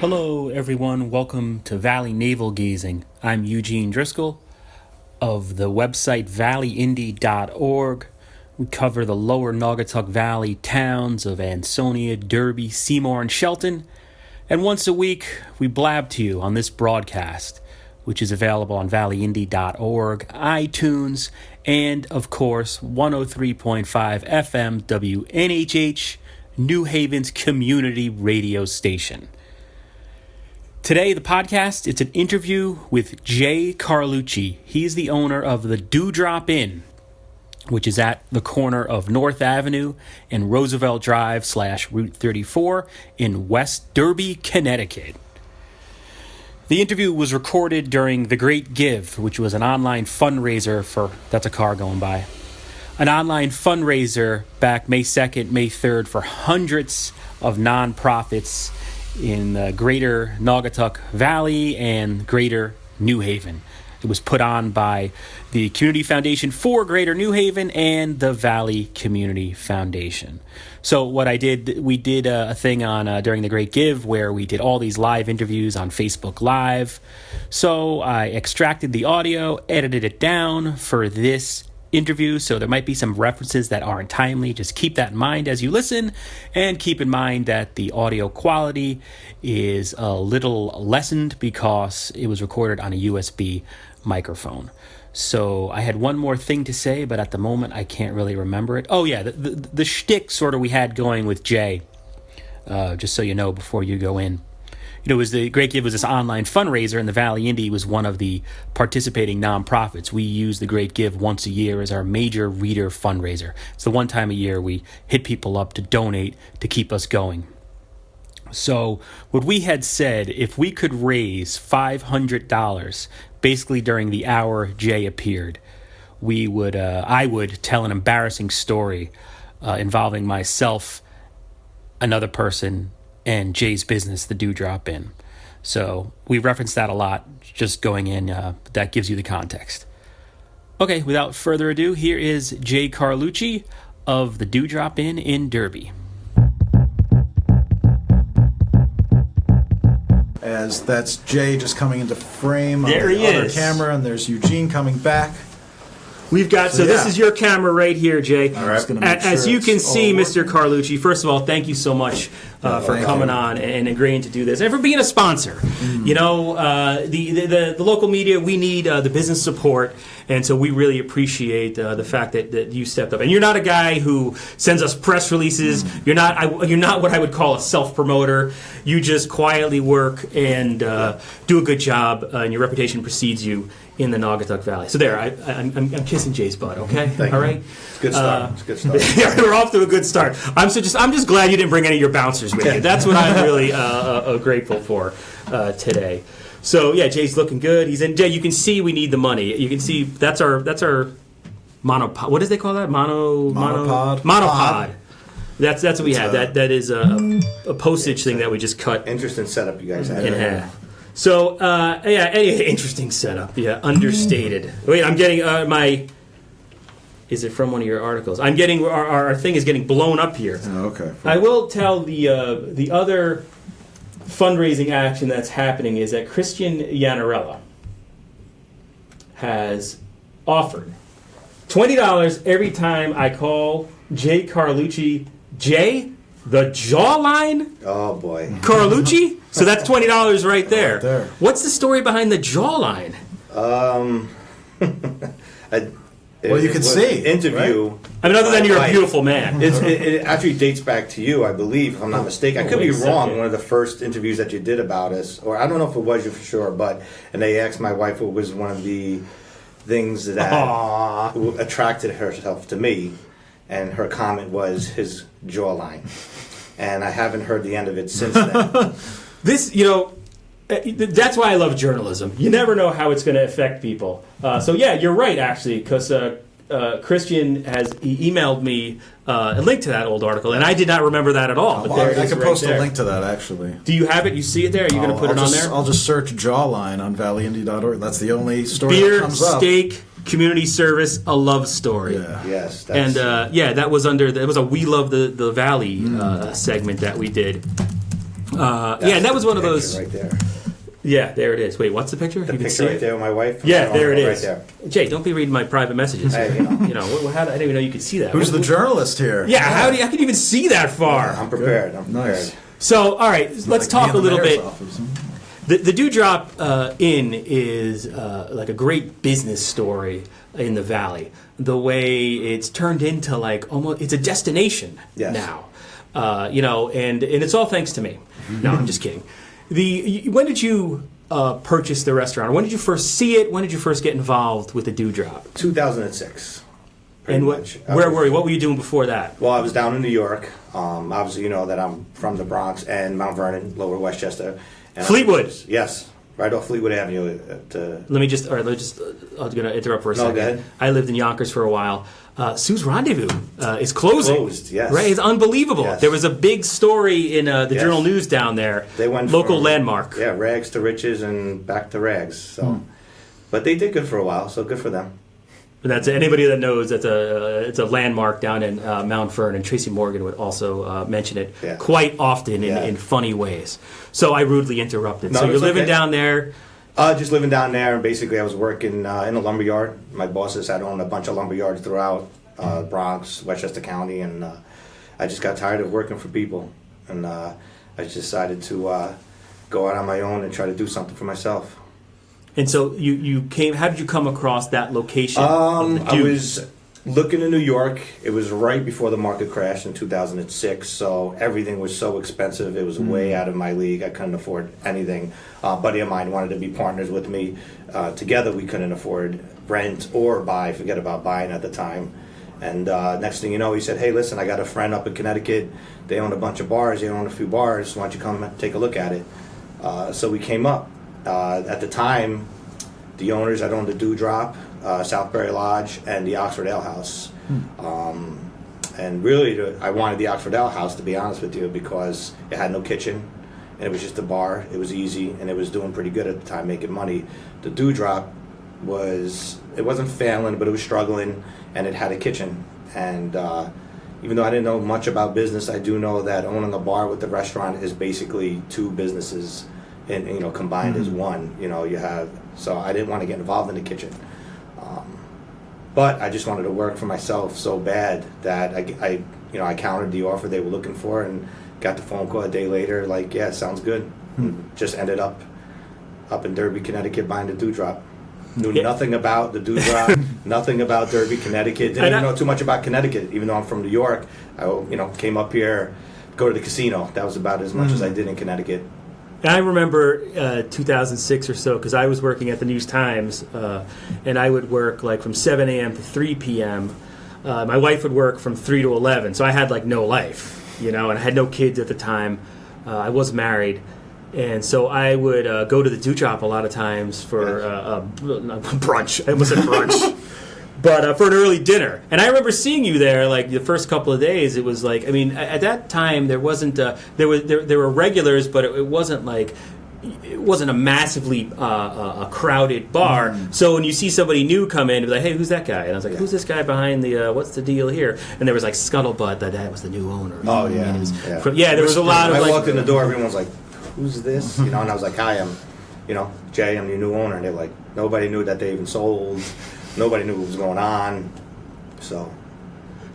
Hello, everyone. Welcome to Valley Navel Gazing. I'm Eugene Driscoll of the website valleyindy.org. We cover the lower Naugatuck Valley towns of Ansonia, Derby, Seymour, and Shelton. And once a week, we blab to you on this broadcast, which is available on valleyindy.org, iTunes, and, of course, 103.5 FM WNHH, New Haven's community radio station. Today, the podcast, it's an interview with Jay Carlucci. He's the owner of the Dewdrop Inn, which is at the corner of North Avenue and Roosevelt Drive / Route 34 in West Derby, Connecticut. The interview was recorded during The Great Give, which was an online fundraiser for, that's a car going by, an online fundraiser back May 2nd, May 3rd for hundreds of nonprofits in the greater Naugatuck Valley and greater New Haven. It was put on by the Community Foundation for Greater New Haven and the Valley Community Foundation. So what I did, we did a thing on during the Great Give where we did all these live interviews on Facebook Live. So I extracted the audio, edited it down for this interview, so there might be some references that aren't timely. Just keep that in mind as you listen, and keep in mind that the audio quality is a little lessened because it was recorded on a USB microphone. So I had one more thing to say, but at the moment I can't really remember it. Oh yeah, the shtick sort of we had going with Jay, just so you know before you go in. You know, it was the Great Give was this online fundraiser, and the Valley Indy was one of the participating nonprofits. We use the Great Give once a year as our major reader fundraiser. It's the one time a year we hit people up to donate to keep us going. So what we had said, if we could raise $500, basically during the hour Jay appeared, we would, I would tell an embarrassing story involving myself, another person, and Jay's business, the Dewdrop Inn. So we reference that a lot, just going in. That gives you the context. Okay, without further ado, here is Jay Carlucci of the Dewdrop Inn in Derby. As that's Jay just coming into frame there on the other is. camera, and there's Eugene coming back. We've got, so this is your camera right here, Jay. All right. As you can see, Mr. Carlucci, first of all, thank you so much for coming on and agreeing to do this, and for being a sponsor. You know, the local media, we need the business support, and so we really appreciate the fact that you stepped up. And you're not a guy who sends us press releases. You're not what I would call a self-promoter. You just quietly work and do a good job, and your reputation precedes you in the Naugatuck Valley. So there, I'm kissing Jay's butt, okay? Thank all you. right? It's a good start. It's a good start. Yeah, we're off to a good start. I'm just glad you didn't bring any of your bouncers with you. That's what I'm really grateful for today. So yeah, Jay's looking good. He's in. Jay, you can see we need the money. You can see that's our monopod. What does they call that? Monopod. That's what we have. That is a postage thing that we just cut. Interesting setup you guys had. In half. So, anyway, interesting setup. Yeah, understated. Wait, I'm getting my... Is it from one of your articles? I'm getting... Our thing is getting blown up here. Oh, okay. I will tell the other fundraising action that's happening is that Christian Yanarella has offered $20 every time I call Jay Carlucci. Jay, the jawline? Oh, boy. Carlucci? So that's $20 right there. Right there. What's the story behind the jawline? Well, you can see. Interview. Right? I mean, other than you're a Right. beautiful man. It actually dates back to you, I believe, if I'm not mistaken. I could wait be a second. wrong. One of the first interviews that you did about us, or I don't know if it was you for sure, and they asked my wife what was one of the things that attracted herself to me, and her comment was his jawline. And I haven't heard the end of it since then. This, that's why I love journalism. You never know how it's going to affect people. So yeah, you're right, actually, because Christian has emailed me a link to that old article, and I did not remember that at all. But there it I is can right post there. a link to that, actually. Do you have it? You see it there? Are you going to put it on there? I'll just search jawline on valleyindy.org. That's the only story Beer, that comes up. steak, community service, a love story. Yeah. Yes. That's, And that was under, it was a We Love the Valley segment that we did. Yeah, and that was one of those. Right there. Yeah, there it is. Wait, what's the picture? The you can picture see right it? there with my wife. Yeah, there it is. Right there. Jay, don't be reading my private messages. Hey, you know, how, I didn't even know you could see that. Who's the journalist here? Yeah, how do you, I can even see that far? I'm prepared. I'm prepared. Nice. So, all right, let's talk a little bit. Office. The Dewdrop Inn is like a great business story in the Valley. The way it's turned into like almost, it's a destination now. You know, and it's all thanks to me. No, I'm just kidding. When did you purchase the restaurant? When did you first see it? When did you first get involved with the Dewdrop? 2006. And where were you? What were you doing before that? Well, I was down in New York. Obviously, you know that I'm from the Bronx and Mount Vernon, Lower Westchester. And Fleetwood. Yes, right off Fleetwood Avenue. I'm going to interrupt for a second. Go ahead. I lived in Yonkers for a while. Sue's Rendezvous is closing. Closed, yes. Right? It's unbelievable. Yes. There was a big story in the Journal News down there. They went local from, landmark. Yeah, rags to riches and back to rags. So, but they did good for a while, so good for them. And that's anybody that knows it's a landmark down in Mount Vernon. Tracy Morgan would also mention it quite often in funny ways. So I rudely interrupted. No, so you're living okay. down there. Just living down there, and basically I was working in a lumber yard. My bosses had owned a bunch of lumber yards throughout Bronx, Westchester County, and I just got tired of working for people, and I just decided to go out on my own and try to do something for myself. And so you came. How did you come across that location? I was looking in New York. It was right before the market crashed in 2006, so everything was so expensive. It was way out of my league. I couldn't afford anything. A buddy of mine wanted to be partners with me. Together, we couldn't afford rent or buy. Forget about buying at the time. And next thing you know, he said, "Hey, listen, I got a friend up in Connecticut. They own a bunch of bars. They own a few bars. Why don't you come take a look at it?" So we came up. At the time, the owners that owned the Dewdrop, Southbury Lodge, and the Oxford Ale House. And really, I wanted the Oxford Ale House, to be honest with you, because it had no kitchen, and it was just a bar. It was easy, and it was doing pretty good at the time, making money. The Dewdrop it wasn't failing, but it was struggling, and it had a kitchen. And even though I didn't know much about business, I do know that owning a bar with the restaurant is basically two businesses, and combined as one. So I didn't want to get involved in the kitchen, but I just wanted to work for myself so bad that I countered the offer they were looking for and got the phone call a day later, like, yeah, sounds good. Just ended up in Derby, Connecticut, buying the Dewdrop. Knew nothing about the Dewdrop, nothing about Derby, Connecticut. Didn't even know too much about Connecticut, even though I'm from New York. I came up here, go to the casino. That was about as much as I did in Connecticut. I remember 2006 or so, because I was working at the News Times, and I would work like from 7 a.m. to 3 p.m. My wife would work from 3 to 11, so I had like no life, and I had no kids at the time. I was married, and so I would go to the Dewdrop a lot of times for brunch. I almost said brunch. But for an early dinner. And I remember seeing you there, like, the first couple of days. It was like, I mean, at that time, there wasn't, there were regulars, but it wasn't like, it wasn't a massively a crowded bar. So when you see somebody new come in, it'd be like, hey, who's that guy? And I was like, who's this guy behind the, what's the deal here? And there was like scuttlebutt that was the new owner. Oh, yeah. I mean, there was a lot of I like... walked in the door, everyone was like, who's this? And I was like, hi, I'm, Jay, I'm your new owner. And they're like, nobody knew that they even sold. Nobody knew what was going on, so.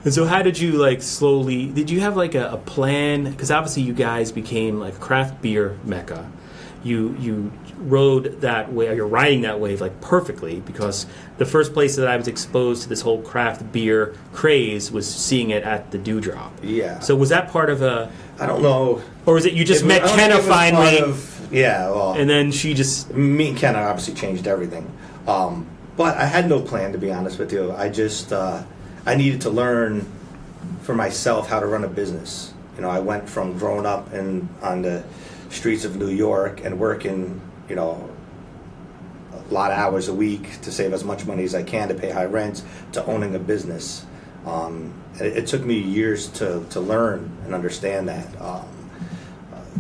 And so how did you, like, slowly, did you have, like, a plan? Because obviously you guys became, like, a craft beer mecca. You rode that way, or you're riding that wave, like, perfectly, because the first place that I was exposed to this whole craft beer craze was seeing it at the Dewdrop. Yeah. So was that part of a... I don't know. Or was it you just met Kenna finally? Well. And then she just... Me and Kenna obviously changed everything. But I had no plan, to be honest with you. I just, I needed to learn for myself how to run a business. I went from growing up on the streets of New York and working, a lot of hours a week to save as much money as I can to pay high rents, to owning a business. It took me years to learn and understand that.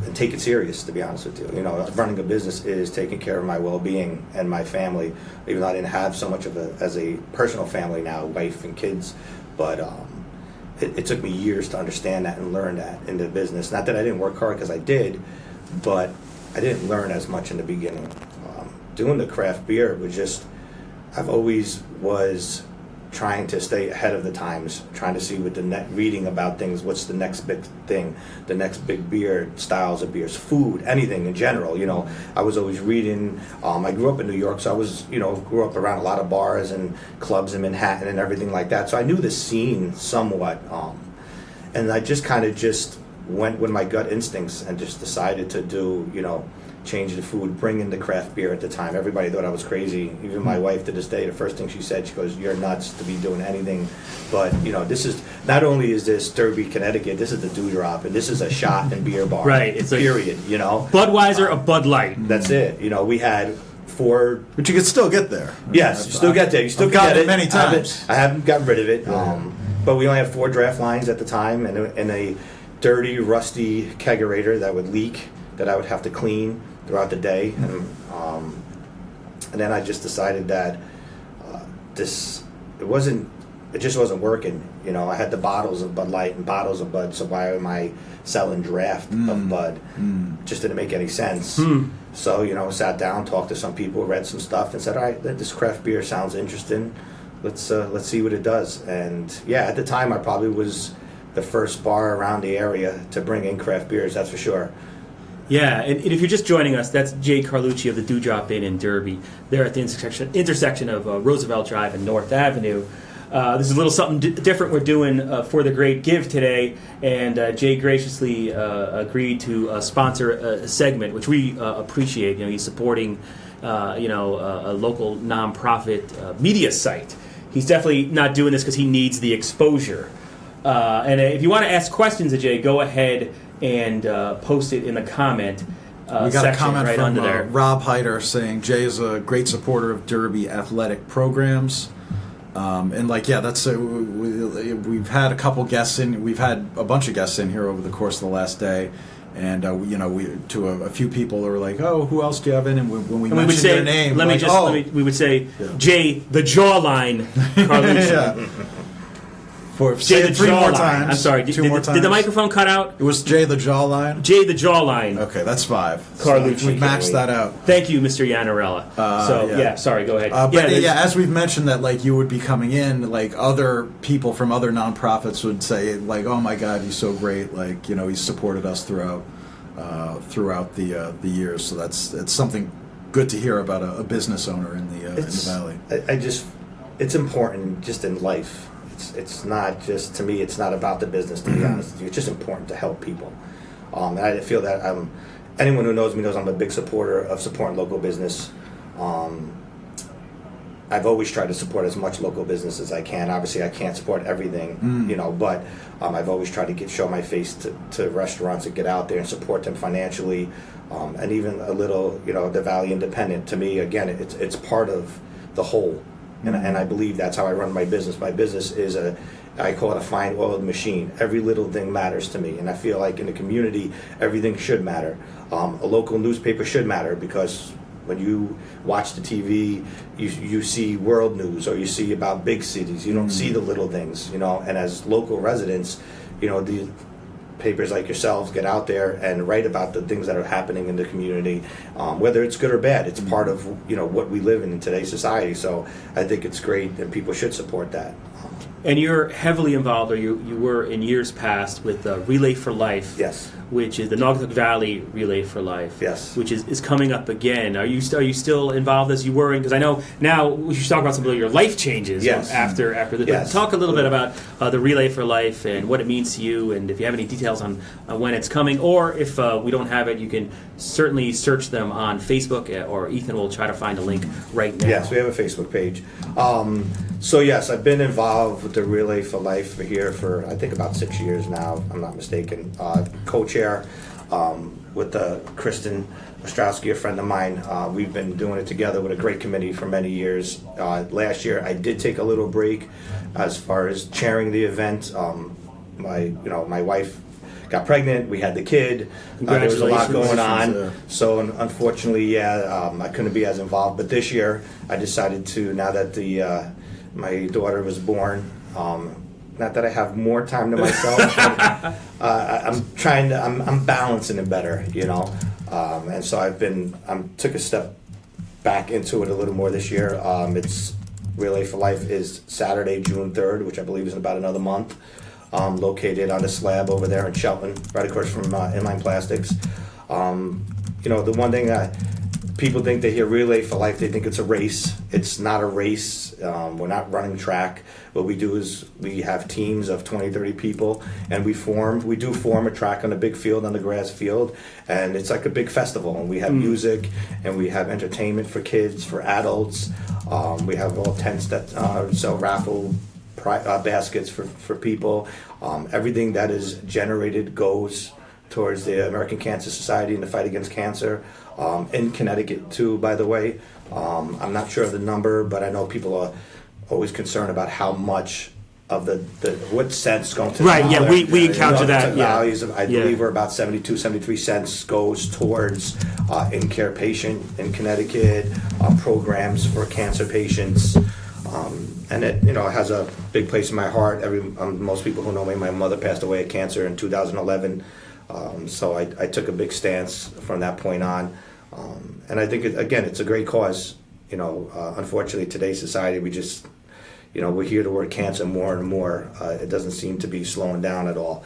And take it serious, to be honest with you. Running a business is taking care of my well-being and my family, even though I didn't have so much of as a personal family now, wife and kids. But it took me years to understand that and learn that in the business. Not that I didn't work hard, because I did, but I didn't learn as much in the beginning. Doing the craft beer was just, I've always was trying to stay ahead of the times, trying to see what reading about things, what's the next big thing, the next big beer, styles of beers, food, anything in general. I was always reading. I grew up in New York, so I was, grew up around a lot of bars and clubs in Manhattan and everything like that. So I knew the scene somewhat, and I just kind of just went with my gut instincts and just decided to do, change the food, bring in the craft beer at the time. Everybody thought I was crazy. Even my wife to this day, the first thing she said, she goes, "You're nuts to be doing anything." But, this is, not only is this Derby, Connecticut, this is the Dewdrop, and this is a shot and beer bar. Right. It's period, Budweiser, a Bud Light. That's it. We had 4... But you could still get there. Yes, you still get there. You still I've get gotten it. it many times. I haven't gotten rid of it. But we only had 4 draft lines at the time, and a dirty, rusty kegerator that would leak, that I would have to clean throughout the day. And then I just decided that it just wasn't working. I had the bottles of Bud Light and bottles of Bud, so why am I selling draft of Bud? Just didn't make any sense. So, sat down, talked to some people, read some stuff, and said, all right, this craft beer sounds interesting. Let's see what it does. And yeah, at the time I probably was the first bar around the area to bring in craft beers, that's for sure. Yeah, and if you're just joining us, that's Jay Carlucci of the Dewdrop Inn in Derby. They're at the intersection of Roosevelt Drive and North Avenue. This is a little something different we're doing for the Great Give today, and Jay graciously agreed to sponsor a segment, which we appreciate. He's supporting, a local nonprofit media site. He's definitely not doing this because he needs the exposure. And if you want to ask questions of Jay, go ahead and post it in the comment we got a comment right from under there. Rob Hyder saying Jay is a great supporter of Derby athletic programs. That's we've had a couple guests in. We've had a bunch of guests in here over the course of the last day, and a few people were like, "Oh, who else do you have in?" And when we mentioned their name, we would say Jay the Jawline Carlucci. Say it 3 more times. I'm sorry. Two more times. Did the microphone cut out? It was Jay the Jawline. Jay the Jawline. Okay, that's 5. Carlucci. We maxed that out. Thank you, Mr. Yanarella. Sorry, go ahead. As we've mentioned that, you would be coming in, other people from other nonprofits would say, "Oh my God, he's so great!" He's supported us throughout the years. So it's something good to hear about a business owner in the Valley. It's important just in life. It's not just, to me, it's not about the business, to be honest with you. It's just important to help people. And I feel that anyone who knows me knows I'm a big supporter of supporting local business. I've always tried to support as much local business as I can. Obviously, I can't support everything, but I've always tried to show my face to restaurants and get out there and support them financially, and even a little, the Valley Independent. To me, again, it's part of the whole. And I believe that's how I run my business. My business is I call it a fine oiled machine. Every little thing matters to me. And I feel like in the community, everything should matter. A local newspaper should matter, because when you watch the TV, you see world news, or you see about big cities. You don't see the little things, And as local residents, the papers like yourselves get out there and write about the things that are happening in the community, whether it's good or bad. It's part of what we live in today's society. So I think it's great, and people should support that. And you're heavily involved, or you were in years past, with Relay for Life. Yes. Which is the Naugatuck Valley Relay for Life. Yes. Which is coming up again. Are you still involved as you were? Because I know now we should talk about some of your life changes. Yes. After the yes. Talk a little bit about the Relay for Life and what it means to you, and if you have any details on when it's coming, or if we don't have it, you can certainly search them on Facebook, or Ethan will try to find a link right now. Yes, we have a Facebook page. So yes, I've been involved with the Relay for Life here for I think about 6 years now, if I'm not mistaken. Co-chair with Kristen Ostrowski, a friend of mine. We've been doing it together with a great committee for many years. Last year, I did take a little break as far as chairing the event. My wife got pregnant. We had the kid. There was a lot going on. So unfortunately, I couldn't be as involved. But this year, I decided to, now that my daughter was born, not that I have more time to myself, but I'm balancing it better, and so took a step back into it a little more this year. It's Relay for Life is Saturday, June 3rd, which I believe is in about another month. Located on a slab over there in Shelton, right across from Inline Plastics. The one thing people think they hear Relay for Life, they think it's a race. It's not a race. We're not running track. What we do is we have teams of 20, 30 people, and we do form a track on a big field, on the grass field, and it's like a big festival. And we have music, and we have entertainment for kids, for adults. We have all tents that sell raffle baskets for people. Everything that is generated goes towards the American Cancer Society in the fight against cancer. In Connecticut too, by the way. I'm not sure of the number, but I know people are always concerned about how much of what cents going to right. the Yeah, we encounter that. Yeah, values of, I believe we're about 72, 73 cents goes towards in-care patient in Connecticut, programs for cancer patients. And it, has a big place in my heart. Most people who know me, my mother passed away of cancer in 2011. So I took a big stance from that point on. And I think, it's a great cause. Unfortunately, today's society, we just, we hear the word cancer more and more. It doesn't seem to be slowing down at all.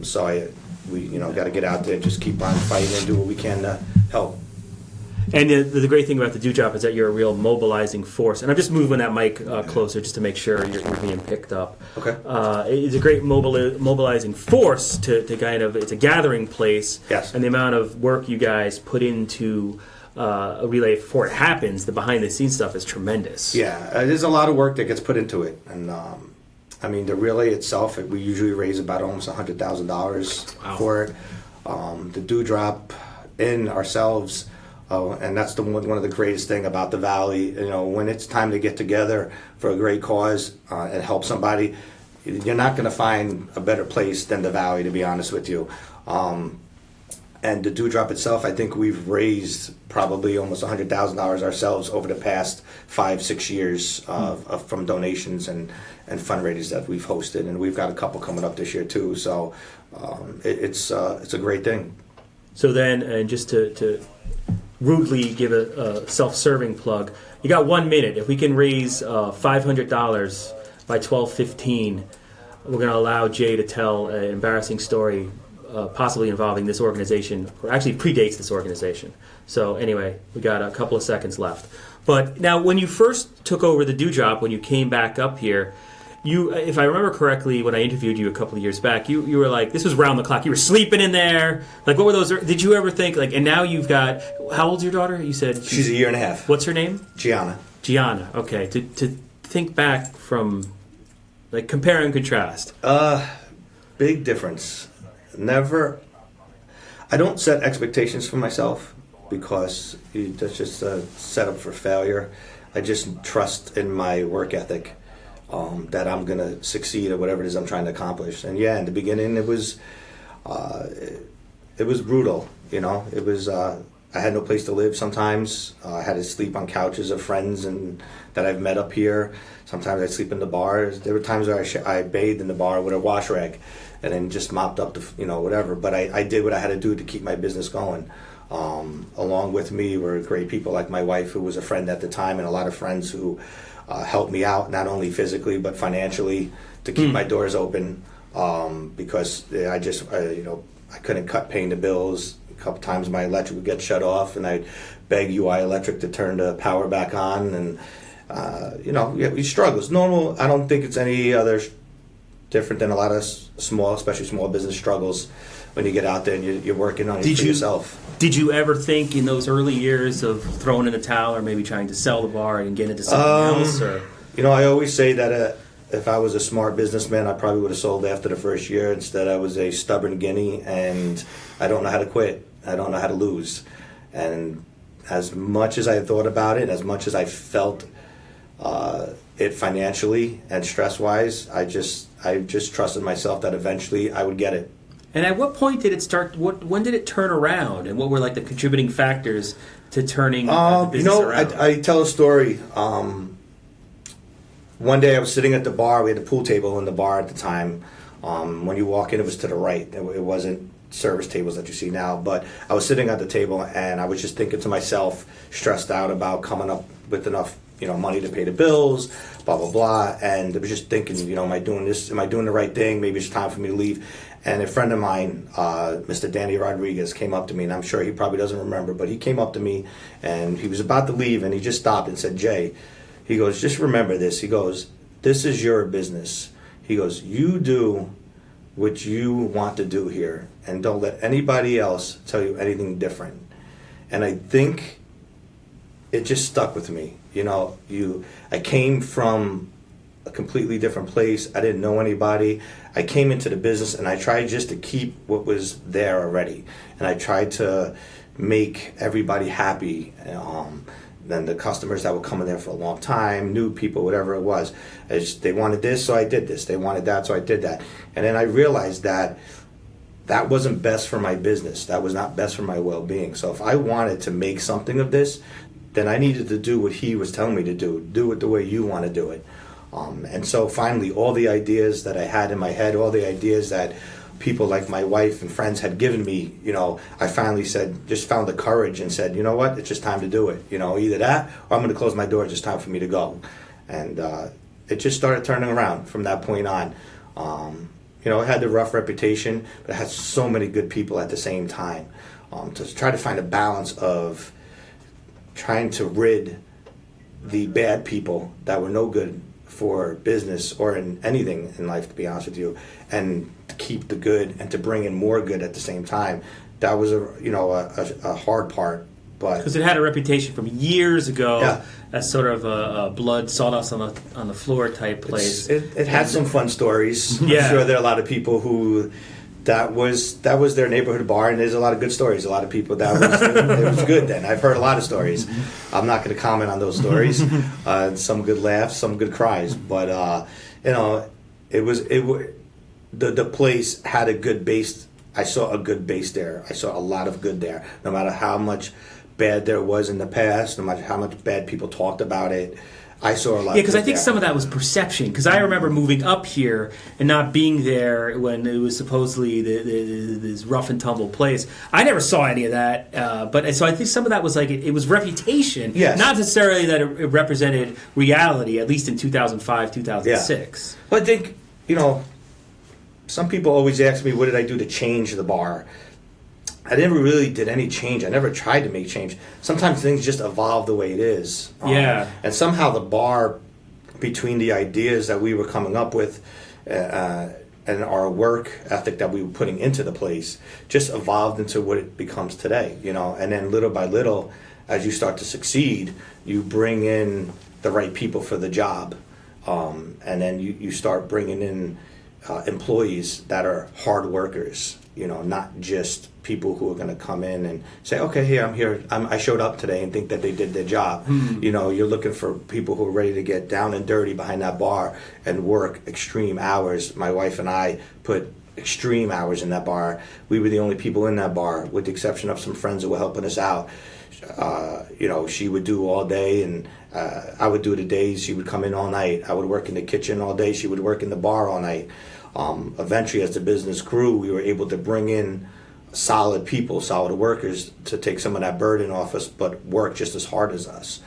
So we got to get out there and just keep on fighting and do what we can to help. And the great thing about the Dewdrop is that you're a real mobilizing force. And I'm just moving that mic closer just to make sure you're being picked up. Okay. It's a great mobilizing force to kind of, it's a gathering place. Yes. And the amount of work you guys put into a relay before it happens, the behind the scenes stuff is tremendous. Yeah, there's a lot of work that gets put into it. And the relay itself, we usually raise about almost $100,000 for it. The Dewdrop in ourselves. And that's one of the greatest thing about the Valley. When it's time to get together for a great cause and help somebody, you're not going to find a better place than the Valley, to be honest with you. And the Dewdrop itself, I think we've raised probably almost $100,000 ourselves over the past 5-6 years from donations and fundraisers that we've hosted, and we've got a couple coming up this year too. So it's a great thing. So then, and just to rudely give a self-serving plug, you got 1 minute. If we can raise $500 by 12:15, we're going to allow Jay to tell an embarrassing story possibly involving this organization, or actually predates this organization. So anyway, we got a couple of seconds left. But now, when you first took over the Dewdrop, when you came back up here, you, if I remember correctly, when I interviewed you a couple of years back, you were like, this was round the clock. You were sleeping in there. Like, what were those? Did you ever think, like, and now you've got, how old's your daughter? You said she's 1.5 years. What's her name? Gianna. Gianna. Okay. To think back from, like, compare and contrast. Big difference. I don't set expectations for myself because that's just a setup for failure. I just trust in my work ethic. That I'm going to succeed at whatever it is I'm trying to accomplish. And yeah, in the beginning it was brutal, It was I had no place to live sometimes. I had to sleep on couches of friends and that I've met up here. Sometimes I'd sleep in the bars. There were times where I bathed in the bar with a wash rag and then just mopped up whatever. But I did what I had to do to keep my business going. Along with me were great people like my wife, who was a friend at the time, and a lot of friends who helped me out, not only physically but financially, to keep my doors open, because I couldn't cut paying the bills. A couple times my electric would get shut off, and I'd beg UI Electric to turn the power back on, and we struggle. It's normal. I don't think it's any other different than a lot of especially small business struggles when you get out there and you're working on it for yourself. Did you ever think in those early years of throwing in the towel or maybe trying to sell the bar and get into something else? Or? I always say that if I was a smart businessman, I probably would have sold after the first year. Instead, I was a stubborn guinea, and I don't know how to quit. I don't know how to lose. And as much as I thought about it, as much as I felt it financially and stress-wise, I just trusted myself that eventually I would get it. And at what point did it start? When did it turn around? And what were like the contributing factors to turning the business around? I tell a story. one day I was sitting at the bar. We had a pool table in the bar at the time. When you walk in, it was to the right. It wasn't service tables that you see now. But I was sitting at the table, and I was just thinking to myself, stressed out about coming up with enough, money to pay the bills, blah, blah, blah. And I was just thinking, am I doing this? Am I doing the right thing? Maybe it's time for me to leave. And a friend of mine, Mr. Danny Rodriguez, came up to me, and I'm sure he probably doesn't remember, but he came up to me, and he was about to leave, and he just stopped and said, Jay, he goes, just remember this. He goes, this is your business. He goes, you do what you want to do here, and don't let anybody else tell you anything different. And I think it just stuck with me. I came from a completely different place. I didn't know anybody. I came into the business, and I tried just to keep what was there already. And I tried to make everybody happy. Then the customers that were coming there for a long time, new people, whatever it was, they wanted this, so I did this. They wanted that, so I did that. And then I realized that wasn't best for my business. That was not best for my well-being. So if I wanted to make something of this, then I needed to do what he was telling me to do. Do it the way you want to do it. And so finally, all the ideas that I had in my head, all the ideas that people like my wife and friends had given me, I finally just found the courage and said, you know what, it's just time to do it. Either that or I'm going to close my door. It's just time for me to go. And it just started turning around from that point on. It had the rough reputation, but it had so many good people at the same time. To try to find a balance of trying to rid the bad people that were no good for business or in anything in life, to be honest with you, and to keep the good and to bring in more good at the same time. That was a hard part, but because it had a reputation from years ago, yeah, as sort of a blood sawdust on the floor type place. It had some fun stories. Yeah. I'm sure there are a lot of people who that was their neighborhood bar, and there's a lot of good stories. A lot of people it was good then. I've heard a lot of stories. I'm not going to comment on those stories. Some good laughs, some good cries, but the place had a good base. I saw a good base there. I saw a lot of good there. No matter how much bad there was in the past, no matter how much bad people talked about it, I saw a lot. Yeah, because I think there. some of that was perception. Because I remember moving up here and not being there when it was supposedly this rough and tumble place. I never saw any of that. But so I think some of that was like it was reputation, yes, not necessarily that it represented reality. At least in 2005, 2006. Yeah. But I think some people always ask me, what did I do to change the bar? I never really did any change. I never tried to make change. Sometimes things just evolve the way it is. Yeah. And somehow the bar, between the ideas that we were coming up with and our work ethic that we were putting into the place, just evolved into what it becomes today. And then little by little, as you start to succeed, you bring in the right people for the job. And then you start bringing in employees that are hard workers, not just people who are going to come in and say, okay, here, I'm here. I showed up today and think that they did their job. Mm-hmm. You're looking for people who are ready to get down and dirty behind that bar and work extreme hours. My wife and I put extreme hours in that bar. We were the only people in that bar, with the exception of some friends who were helping us out. She would do all day, and I would do the days. She would come in all night. I would work in the kitchen all day. She would work in the bar all night. Eventually, as the business grew, we were able to bring in solid people, solid workers, to take some of that burden off us, but work just as hard as us.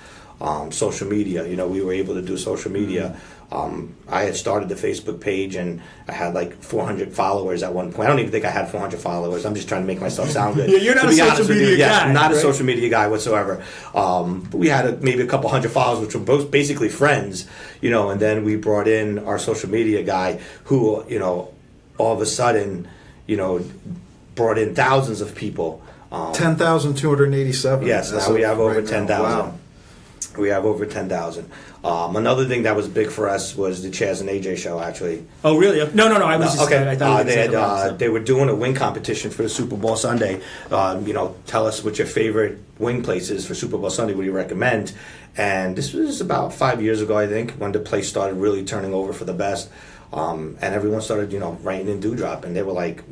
Social media, we were able to do social media. I had started the Facebook page, and I had like 400 followers at one point. I don't even think I had 400 followers. I'm just trying to make myself sound good. Yeah, you're not a social media guy. I'm not right? a social media guy whatsoever. But we had maybe a couple hundred followers, which were both basically friends, and then we brought in our social media guy who, all of a sudden, brought in thousands of people. 10,287. Yes, now we have over right 10,000. Wow. We have over 10,000. Another thing that was big for us was the Chaz and AJ show, actually. Oh, really? No. I was just okay. I thought they were doing a wing competition for the Super Bowl Sunday. Tell us what your favorite wing place is for Super Bowl Sunday. What do you recommend? And this was about 5 years ago, I think, when the place started really turning over for the best. And everyone started, writing in Dewdrop, and they were like,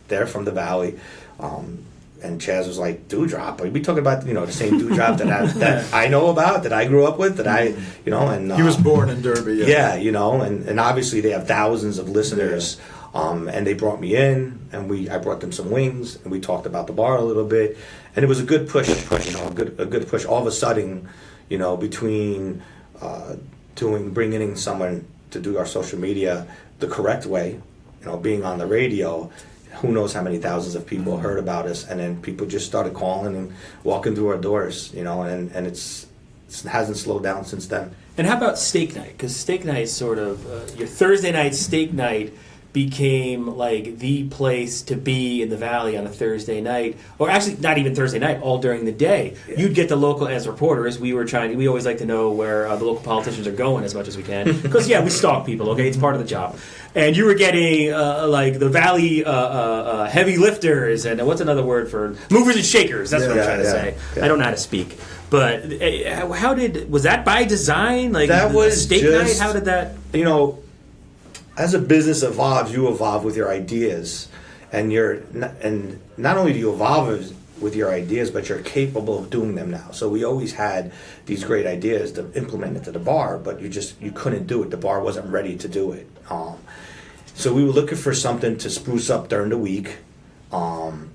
they're from the Valley. And Chaz was like, Dewdrop? Are we talking about, the same Dewdrop that I know about, that I grew up with, that I, and... he was born in Derby. Yeah, and obviously they have thousands of listeners. And they brought me in, and I brought them some wings, and we talked about the bar a little bit. And it was a good push, a good push. All of a sudden, between bringing in someone to do our social media the correct way, being on the radio, who knows how many thousands of people heard about us, and then people just started calling and walking through our doors, and it hasn't slowed down since then. And how about steak night? Because steak night is sort of your Thursday night steak night became like the place to be in the Valley on a Thursday night, or actually not even Thursday night, all during the day. Yeah. You'd get the local, as reporters, we always like to know where the local politicians are going as much as we can, because we stalk people, okay, it's part of the job. And you were getting like the Valley heavy lifters, and what's another word for movers and shakers, that's what I'm trying to say. Yeah. I don't know how to speak. But was that by design? Like that was steak night? How did that... As a business evolves, you evolve with your ideas, and not only do you evolve with your ideas, but you're capable of doing them now. So we always had these great ideas to implement it to the bar, but you couldn't do it. The bar wasn't ready to do it. So we were looking for something to spruce up during the week, and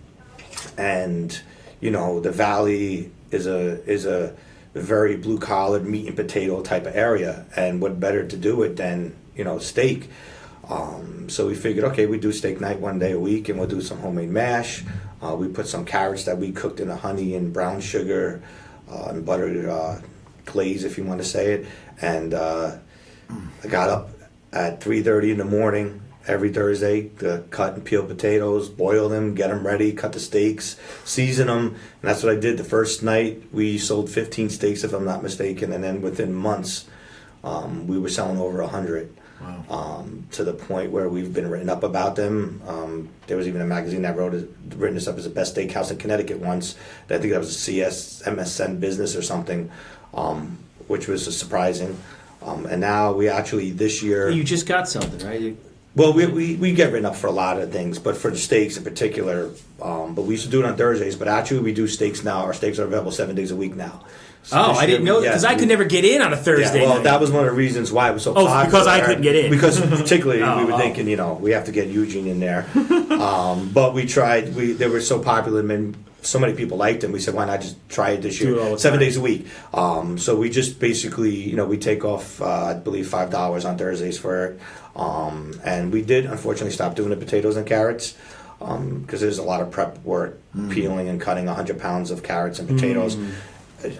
the Valley is a very blue collar meat and potato type of area, and what better to do it than steak. So we figured, okay, we do steak night one day a week, and we'll do some homemade mash. We put some carrots that we cooked in the honey and brown sugar and butter glaze, if you want to say it. And I got up at 3:30 in the morning every Thursday to cut and peel potatoes, boil them, get them ready, cut the steaks, season them. And that's what I did. The first night we sold 15 steaks, if I'm not mistaken, and then within months we were selling over 100. Wow. To the point where we've been written up about them. There was even a magazine that written us up as the best steakhouse in Connecticut once. I think that was a MSN Business or something, which was surprising. And now we actually, this year... You just got something, right? Well, we get written up for a lot of things, but for the steaks in particular, but we used to do it on Thursdays, but actually we do steaks now. Our steaks are available 7 days a week now. So I didn't know that, because I could never get in on a Thursday night. That was one of the reasons why it was so popular. Because I couldn't get in. Because particularly we were thinking, we have to get Eugene in there. But we tried, they were so popular, and so many people liked them, we said, why not just try it this year? 7 days a week. So we just basically, we take off, I believe, $5 on Thursdays for it. And we did, unfortunately, stop doing the potatoes and carrots, because there's a lot of prep work, peeling and cutting 100 pounds of carrots and potatoes.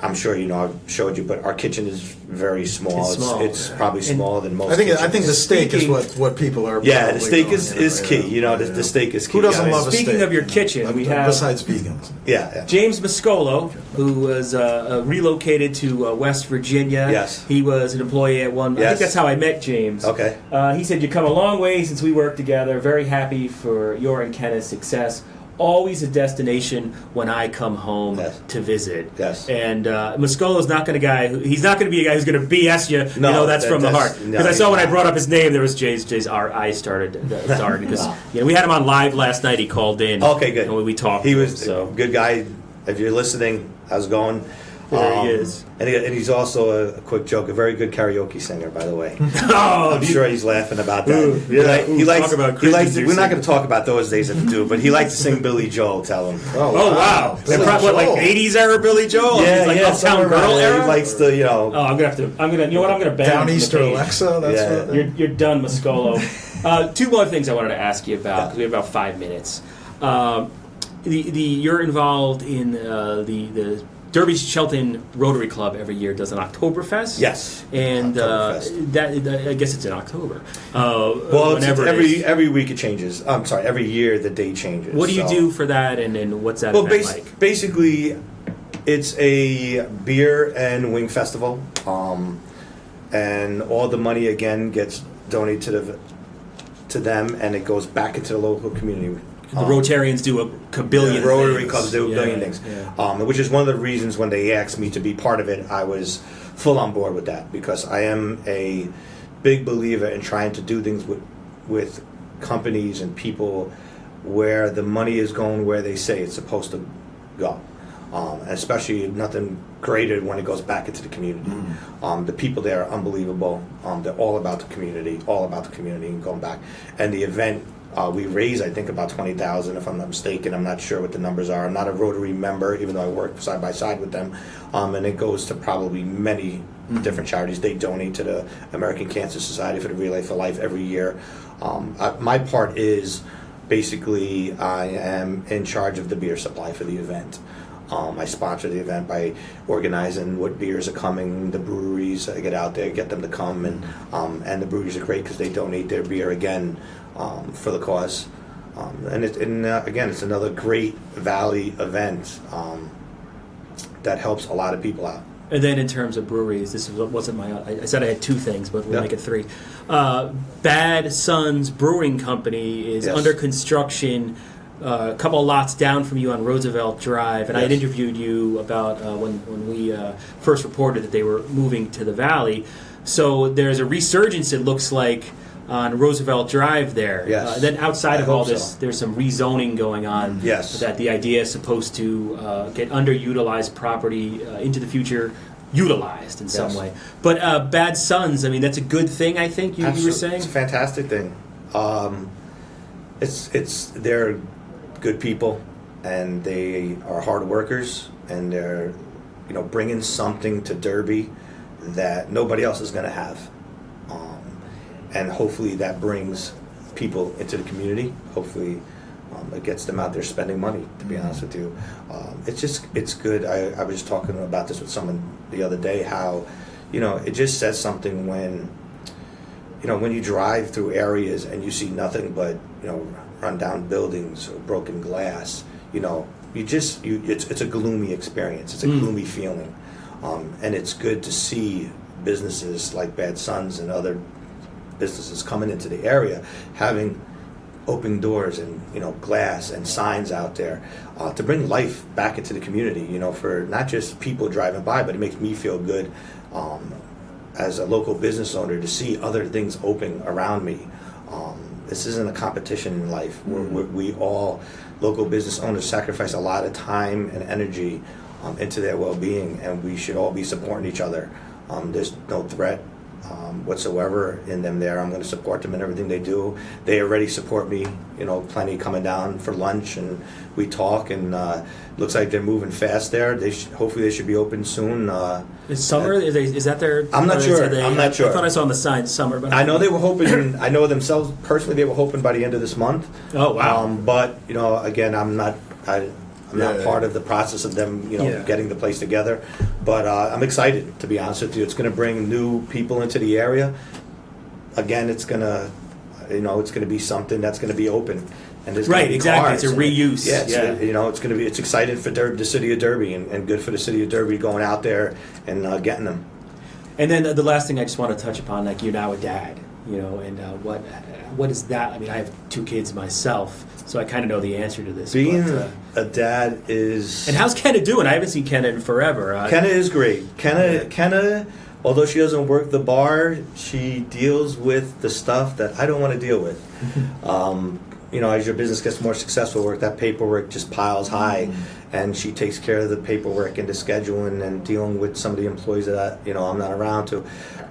I'm sure I've showed you, but our kitchen is very small. It's probably smaller than most. I think the steak is what people are. Yeah, the steak is key. The steak is key. Who doesn't love a steak? Speaking of your kitchen, we have, besides vegans. Yeah. James Mascolo, who was relocated to West Virginia. Yes, he was an employee at one. Yes. I think that's how I met James. Okay. He said, "You come a long way since we worked together. Very happy for your and Kenna's success. Always a destination when I come home to visit." Yes. And Mascolo's not going to he's not going to be a guy who's going to BS you. No, that's from the heart. Because I saw when I brought up his name, there was Jay's eyes started because we had him on live last night. He called in. Okay, good. And we talked. He was a good guy. If you're listening, how's it going? There he is. And he's also a quick joke, a very good karaoke singer, by the way. I'm sure he's laughing about that. He likes. We're not going to talk about those days at the do, but he likes to sing Billy Joel. Tell him. Oh wow! Like 80s era Billy Joel? Yeah, like Uptown Girl era. He likes to, Oh, I'm gonna ban Downeaster Alexa. That's what. You're done, Mascolo. Two more things I wanted to ask you about, because we have about 5 minutes. You're involved in the Derby Shelton Rotary Club every year does an Oktoberfest. Yes, and that I guess it's in October. Well, every week it changes. I'm sorry, every year the date changes. What do you do for that, and what's that event like? Basically, it's a beer and wing festival, and all the money again gets donated to them, and it goes back into the local community. The Rotarians do a billion Rotary things. Clubs do a billion things. Yeah. Which is one of the reasons when they asked me to be part of it, I was full on board with that, because I am a big believer in trying to do things with companies and people where the money is going where they say it's supposed to go. Especially nothing greater when it goes back into the community. The people there are unbelievable. They're all about the community and going back. And the event, we raised, I think, about $20,000, if I'm not mistaken. I'm not sure what the numbers are. I'm not a Rotary member, even though I work side by side with them. And it goes to probably many different charities. They donate to the American Cancer Society for the Relay for Life every year. My part is basically I am in charge of the beer supply for the event. I sponsor the event by organizing what beers are coming, the breweries. I get out there, get them to come, and the breweries are great because they donate their beer again for the cause. Again, it's another great Valley event that helps a lot of people out. And then in terms of breweries, this wasn't I said I had two things, but we'll make it three. Bad Sons Brewing Company is under construction. A couple of lots down from you on Roosevelt Drive, and I had interviewed you about when we first reported that they were moving to the Valley. So there's a resurgence, it looks like, on Roosevelt Drive there. Yes. Then outside of all this, there's some rezoning going on. Yes. That the idea is supposed to get underutilized property into the future utilized in some way. But Bad Sons, I mean, that's a good thing, I think you were saying? It's a fantastic thing. They're good people, and they are hard workers, and they're bringing something to Derby that nobody else is going to have, and hopefully that brings people into the community. Hopefully it gets them out there spending money, to be honest with you. It's good. I was just talking about this with someone the other day, how it just says something when you drive through areas and you see nothing but run down buildings or broken glass. It's a gloomy experience. It's a gloomy feeling, and it's good to see businesses like Bad Sons and other businesses coming into the area, having open doors and glass and signs out there to bring life back into the community. For not just people driving by, but it makes me feel good as a local business owner to see other things open around me. This isn't a competition in life. We all, local business owners, sacrifice a lot of time and energy into their well-being, and we should all be supporting each other. There's no threat whatsoever in them there. I'm going to support them in everything they do. They already support me, plenty coming down for lunch, and we talk, and looks like they're moving fast there. Hopefully they should be open soon. Is summer? Is that their? I'm not sure. I'm not sure. I thought I saw on the sign summer, but I know they were hoping. I know themselves personally. They were hoping by the end of this month. Oh wow! But again, I'm not part of the process of them, getting the place together. But I'm excited, to be honest with you. It's going to bring new people into the area. Again, it's going to be something that's going to be open. And there's right, exactly. It's a reuse. It's exciting for the city of Derby, and good for the city of Derby going out there and getting them. And then the last thing I just want to touch upon, like, you're now a dad, and what is that? I mean, I have 2 kids myself, so I kind of know the answer to this. Being a dad is... And how's Kenna doing? I haven't seen Kenna in forever. Kenna is great. Kenna, although she doesn't work the bar, she deals with the stuff that I don't want to deal with. As your business gets more successful, that paperwork just piles high, and she takes care of the paperwork and the scheduling and dealing with some of the employees that I'm not around to.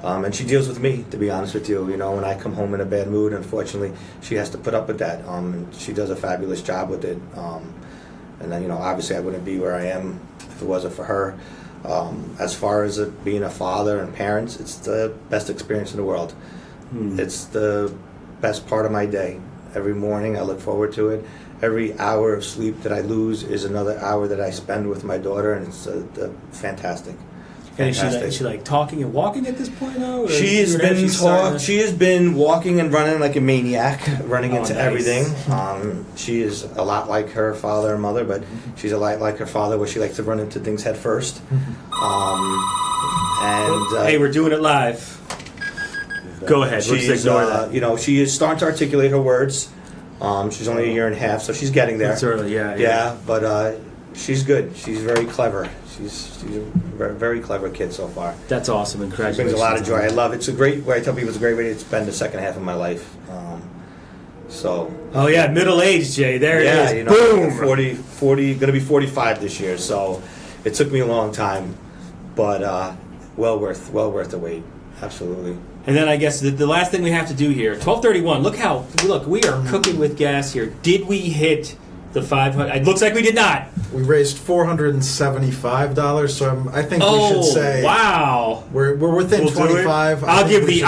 And she deals with me, to be honest with you. When I come home in a bad mood, unfortunately, she has to put up with that. And she does a fabulous job with it. And then, obviously I wouldn't be where I am if it wasn't for her. As far as being a father and parents, it's the best experience in the world. It's the best part of my day. Every morning I look forward to it. Every hour of sleep that I lose is another hour that I spend with my daughter, and it's fantastic. And is she like talking and walking at this point now? She has been walking and running like a maniac, running into everything. She is a lot like her father and mother, but she's a lot like her father, where she likes to run into things head first. Hey, we're doing it live. Go ahead. Let's ignore that. She is starting to articulate her words. She's only a year and a half, so she's getting there. That's early, yeah. Yeah, but she's good. She's very clever. She's a very, very clever kid so far. That's awesome, and congratulations. It brings a lot of joy. I love it. It's a great way. I tell people it's a great way to spend the second half of my life. So. Oh yeah, middle age, Jay. There it is. You know, Boom. 40, going to be 45 this year. So it took me a long time, but well worth the wait. Absolutely. And then I guess the last thing we have to do here, 12:31. Look, we are cooking with gas here. Did we hit the 500? It looks like we did not. We raised $475, so I think we should say wow, we're within We'll do it. 25. I'll give the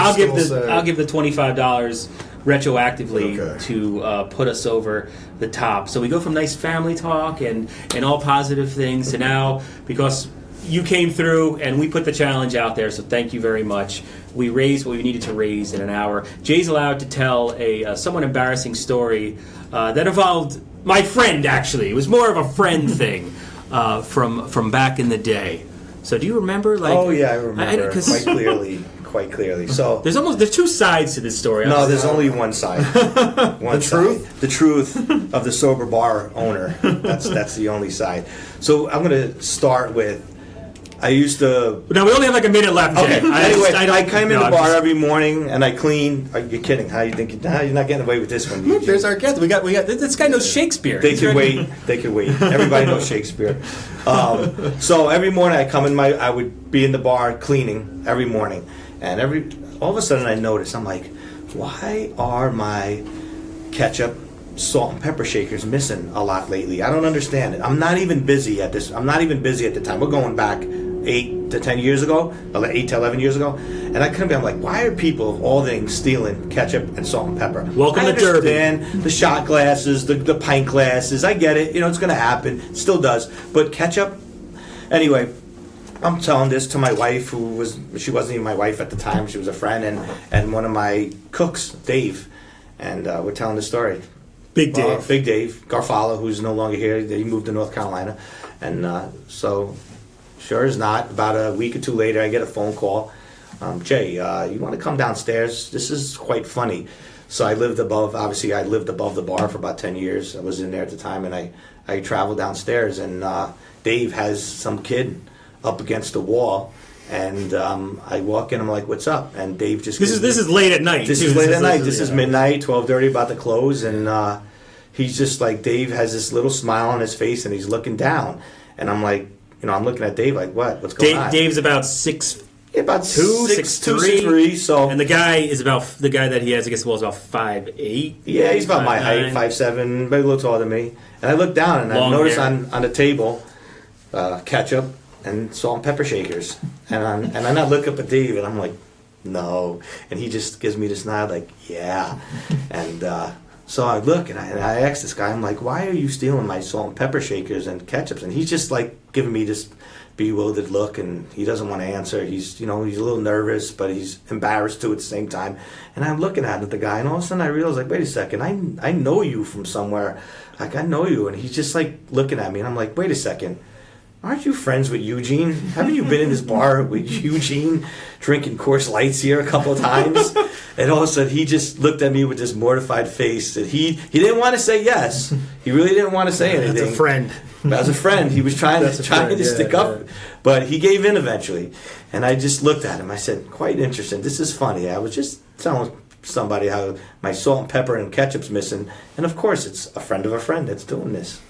$25 retroactively Okay. to put us over the top. So we go from nice family talk and all positive things to now, because you came through and we put the challenge out there, so thank you very much. We raised what we needed to raise in an hour. Jay's allowed to tell a somewhat embarrassing story that involved my friend, actually. It was more of a friend thing from back in the day. So do you remember? Oh yeah, I remember quite clearly. So there's two sides to this story. No, there's only one side. The truth of the sober bar owner. That's the only side. So I'm going to start with. I used to. No, we only have like a minute left. Okay. Anyway, I come in the bar every morning and I clean. Are you kidding? How you think? You're not getting away with this one. Look, there's our guest. We got. This guy knows Shakespeare. They could wait. Everybody knows Shakespeare. So every morning I would be in the bar cleaning every morning, and all of a sudden I noticed, I'm like, why are my ketchup, salt and pepper shakers missing a lot lately? I don't understand it. I'm not even busy at the time. We're going back 8 to 10 years ago, 8 to 11 years ago, and I couldn't be. I'm like, why are people of all things stealing ketchup and salt and pepper? Welcome to Derby. I understand the shot glasses, the pint glasses. I get it. It's going to happen. It still does. But ketchup. Anyway, I'm telling this to my wife, she wasn't even my wife at the time. She was a friend, and one of my cooks, Dave, and we're telling the story. Big Dave Garfala, who's no longer here. He moved to North Carolina, and so sure as not, about a week or two later, I get a phone call. Jay, you want to come downstairs? This is quite funny. So I lived above the bar for about 10 years. I was in there at the time, and I traveled downstairs, and Dave has some kid up against the wall. And I walk in, I'm like, what's up? And Dave just... This is late at night. This is late at night. This is midnight, 12:30, about to close. And he's just like, Dave has this little smile on his face, and he's looking down. And I'm like, I'm looking at Dave like, what? What's going on? Dave's about 6'2", 6'3". So, and the guy that he has, I guess, is about 5'8". Yeah, he's about my height, 5'7", maybe a little taller than me. And I look down, and I notice on the table, ketchup and salt and pepper shakers, and I look up at Dave, and I'm like, no, and he just gives me this nod, like, yeah, and so I look and I ask this guy, I'm like, why are you stealing my salt and pepper shakers and ketchups? And he's just like giving me this bewildered look, and he doesn't want to answer. He's he's a little nervous, but he's embarrassed too at the same time. And I'm looking at the guy, and all of a sudden I realize, like, wait a second, I know you from somewhere, like I know you, and he's just like looking at me, and I'm like, wait a second. Aren't you friends with Eugene? Haven't you been in this bar with Eugene drinking Coors Lights here a couple of times? And all of a sudden, he just looked at me with this mortified face. And he didn't want to say yes. He really didn't want to say anything. That's a friend. As a friend, he was trying to stick up. But he gave in eventually. And I just looked at him. I said, quite interesting. This is funny. I was just telling somebody how my salt and pepper and ketchup's missing. And of course, it's a friend of a friend that's doing this.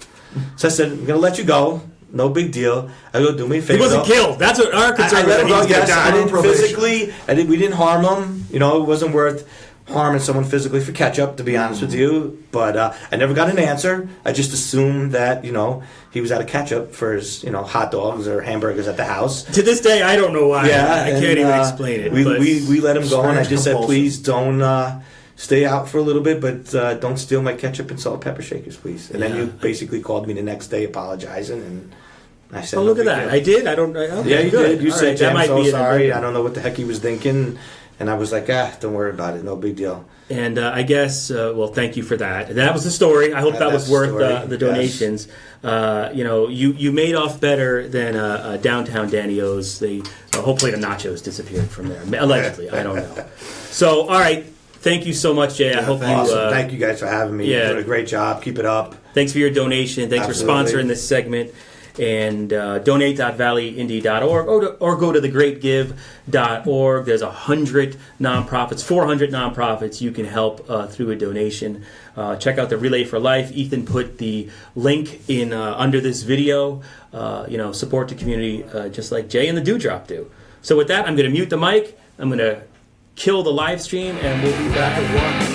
So I said, I'm going to let you go. No big deal. I go, do me a favor. He wasn't killed. That's what our concern I let him go. Yes, I didn't probation. physically. We didn't harm him. It wasn't worth harming someone physically for ketchup, to be honest with you. But I never got an answer. I just assumed that he was out of ketchup for his hot dogs or hamburgers at the house. To this day, I don't know why. Yeah, I can't even explain it. We let him go, and I just said, compulsion. please don't. Stay out for a little bit, but don't steal my ketchup and salt and pepper shakers, please. And then you basically called me the next day apologizing, and I said, "Oh, look at that! I did. I don't. Okay, yeah, you good. did. You All said, right, "I'm so sorry. I don't know what the heck he was thinking," and I was like, don't worry about it. No big deal. And I guess, thank you for that. That was the story. I hope that was worth the donations. Yes. You made off better than downtown Danny O's. Hopefully the nachos disappeared from there. Allegedly, I don't know. So, all right. Thank you so much, Jay. I hope awesome. Thank you guys for having me. Yeah. You're doing a great job. Keep it up. Thanks for your donation. Thanks for sponsoring this segment. and donate.valleyindy.org, or go to thegreatgive.org. There's 100 nonprofits, 400 nonprofits you can help through a donation. Check out the Relay for Life. Ethan put the link in under this video. Support the community just like Jay and the Dewdrop do. So with that, I'm going to mute the mic. I'm going to kill the live stream, and we'll be back at 1.